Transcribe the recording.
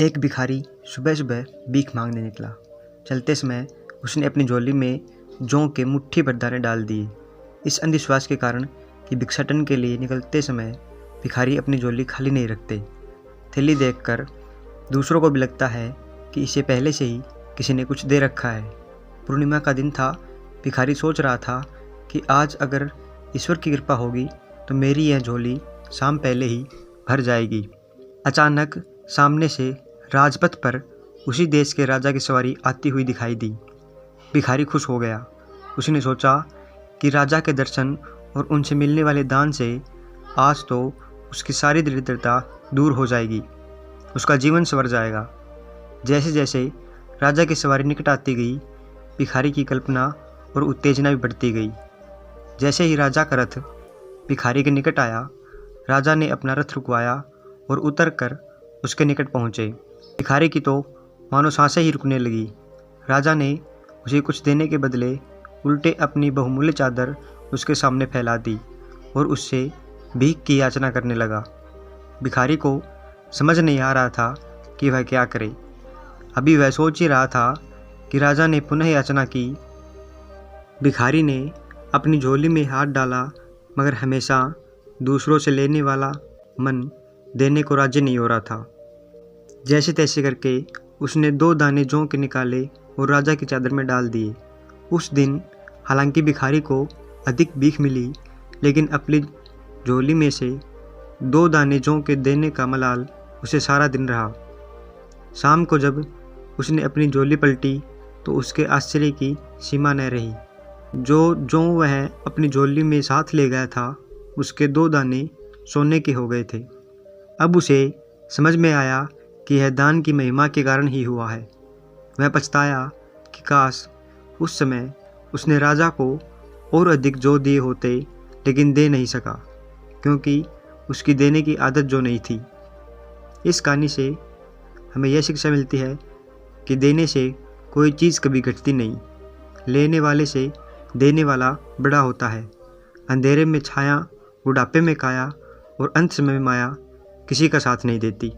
एक भिखारी सुबह सुबह भीख मांगने निकला। चलते समय उसने अपनी झोली में जौ के मुट्ठी भर दाने डाल दिए। इस अंधविश्वास के कारण कि भिक्षाटन के लिए निकलते समय भिखारी अपनी झोली खाली नहीं रखते। थैली देखकर दूसरों को भी लगता है कि इसे पहले से ही किसी ने कुछ दे रखा है। पूर्णिमा का दिन था। भिखारी सोच रहा था कि आज अगर ईश्वर की कृपा होगी तो मेरी यह झोली शाम पहले ही भर जाएगी। अचानक सामने से राजपथ पर उसी देश के राजा की सवारी आती हुई दिखाई दी। भिखारी खुश हो गया। उसने सोचा कि राजा के दर्शन और उनसे मिलने वाले दान से आज तो उसकी सारी दरिद्रता दूर हो जाएगी, उसका जीवन संवर जाएगा। जैसे जैसे राजा की सवारी निकट आती गई, भिखारी की कल्पना और उत्तेजना भी बढ़ती गई। जैसे ही राजा का रथ भिखारी के निकट आया, राजा ने अपना रथ रुकवाया और उतरकर उसके निकट पहुँचे। भिखारी की तो मानो सांसें ही रुकने लगी। राजा ने उसे कुछ देने के बदले उल्टे अपनी बहुमूल्य चादर उसके सामने फैला दी और उससे भीख की याचना करने लगा। भिखारी को समझ नहीं आ रहा था कि वह क्या करे। अभी वह सोच ही रहा था कि राजा ने पुनः याचना की। भिखारी ने अपनी झोली में हाथ डाला, मगर हमेशा दूसरों से लेने वाला मन देने को राजी नहीं हो रहा था। जैसे तैसे करके उसने 2 दाने जौ के निकाले और राजा की चादर में डाल दिए। उस दिन हालांकि भिखारी को अधिक भीख मिली, लेकिन अपनी झोली में से 2 दाने जौ के देने का मलाल उसे सारा दिन रहा। शाम को जब उसने अपनी झोली पलटी तो उसके आश्चर्य की सीमा न रही। जो जौ वह अपनी झोली में साथ ले गया था, उसके 2 दाने सोने के हो गए थे। अब उसे समझ में आया कि यह दान की महिमा के कारण ही हुआ है। वह पछताया कि काश उस समय उसने राजा को और अधिक जौ दिए होते, लेकिन दे नहीं सका क्योंकि उसकी देने की आदत जो नहीं थी। इस कहानी से हमें यह शिक्षा मिलती है कि देने से कोई चीज़ कभी घटती नहीं। लेने वाले से देने वाला बड़ा होता है। अंधेरे में छाया, बुढ़ापे में काया और अंत समय में माया किसी का साथ नहीं देती।